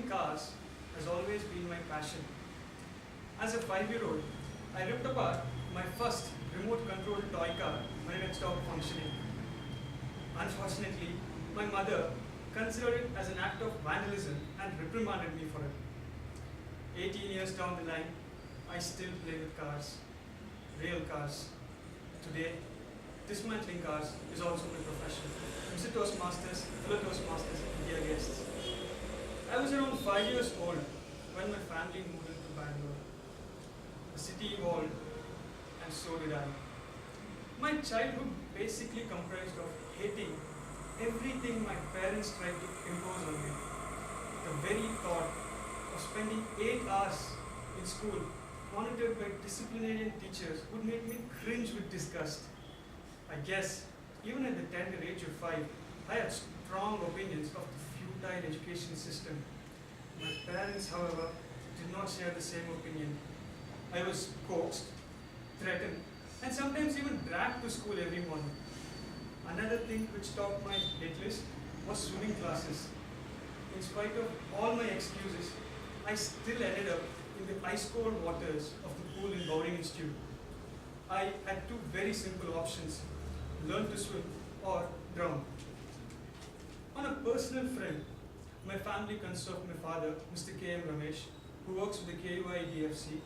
Building cars has always been my passion. As a 5-year-old, I ripped apart my first remote controlled toy car when it stopped functioning. Unfortunately, my mother considered it as an act of vandalism and reprimanded me for it. 18 years down the line, I still play with cars, real cars. Today, dismantling cars is also my profession. Mr. Toastmasters, fellow Toastmasters, dear guests. I was around 5 years old when my family moved into Bangalore. The city evolved, and so did I. My childhood basically comprised of hating everything my parents tried to impose on me. The very thought of spending 8 hours in school, monitored by disciplinarian teachers, would make me cringe with disgust. I guess, even at the tender age of 5, I had strong opinions of the futile education system. My parents, however, did not share the same opinion. I was coaxed, threatened, and sometimes even dragged to school every morning. Another thing which topped my hit list was swimming classes. In spite of all my excuses, I still ended up in the ice-cold waters of the pool in Bowring Institute. I had two very simple options: learn to swim or drown. On a personal front, my family consists of my father, Mr. K.M. Ramesh, who works with the KUI DFC,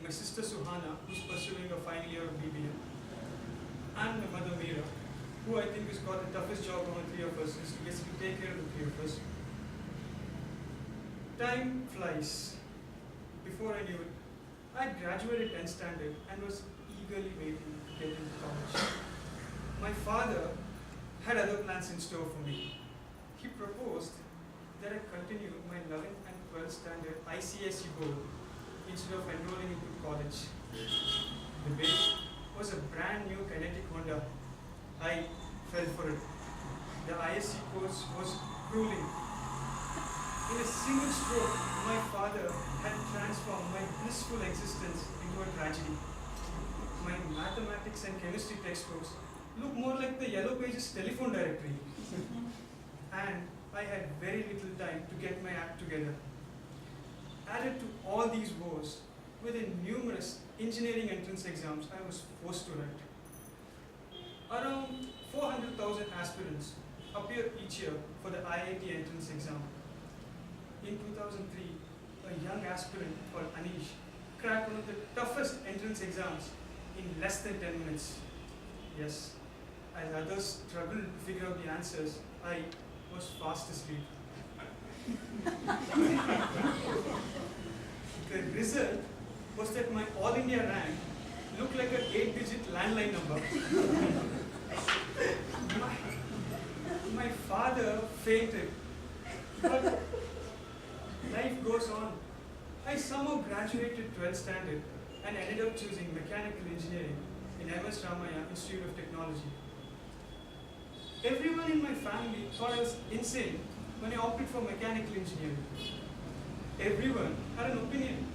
my sister Suhana, who's pursuing a final year of BBM, and my mother Meera, who I think has got the toughest job among three of us, is to basically take care of the three of us. Time flies. Before I knew it, I had graduated 10th standard and was eagerly waiting to get into college. My father had other plans in store for me. He proposed that I continue my 11th and 12th standard ICSE board instead of enrolling into college. The bid was a brand new kinetic Honda. I fell for it. The ISC course was grueling. In a single stroke, my father had transformed my blissful existence into a tragedy. My mathematics and chemistry textbooks looked more like the Yellow Pages telephone directory. And I had very little time to get my act together. Added to all these woes were the numerous engineering entrance exams I was forced to write. Around 400,000 aspirants appear each year for the IIT entrance exam. In 2003, a young aspirant called Aneesh cracked one of the toughest entrance exams in less than 10 minutes. Yes, as others struggled to figure out the answers, I was fast asleep. The result was that my All India rank looked like an 8-digit landline number. My father fainted, but life goes on. I somehow graduated 12th standard and ended up choosing mechanical engineering in MS Ramaya Institute of Technology. Everyone in my family thought I was insane when I opted for mechanical engineering. Everyone had an opinion.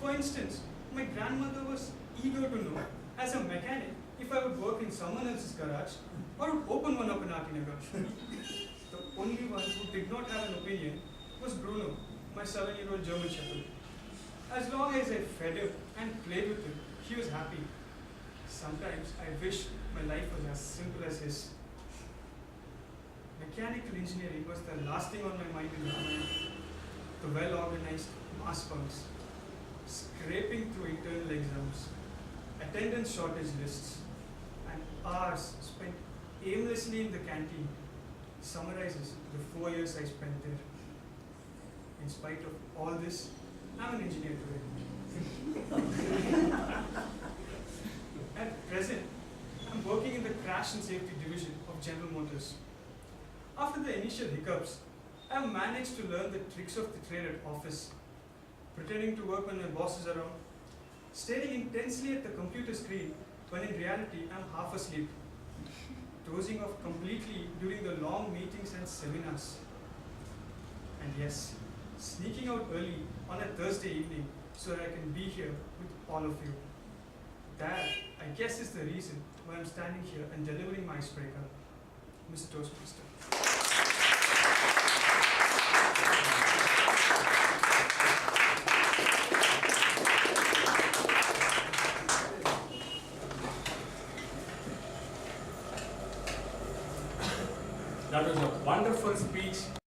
For instance, my grandmother was eager to know, as a mechanic, if I would work in someone else's garage or would open one up in Atinagar. The only one who did not have an opinion was Bruno, my 7-year-old German Shepherd. As long as I fed him and played with him, he was happy. Sometimes I wish my life was as simple as his. Mechanical engineering was the last thing on my mind in Ramayana. The well-organized mass bunks, scraping through internal exams, attendance shortage lists, and hours spent aimlessly in the canteen summarizes the 4 years I spent there. In spite of all this, I'm an engineer today. At present, I'm working in the crash and safety division of General Motors. After the initial hiccups, I have managed to learn the tricks of the trade at office, pretending to work when my boss is around, staring intensely at the computer screen when in reality I'm half asleep, dozing off completely during the long meetings and seminars. And yes, sneaking out early on a Thursday evening so that I can be here with all of you. That, I guess, is the reason why I'm standing here and delivering my icebreaker, Mr. Toastmaster. That was a wonderful speech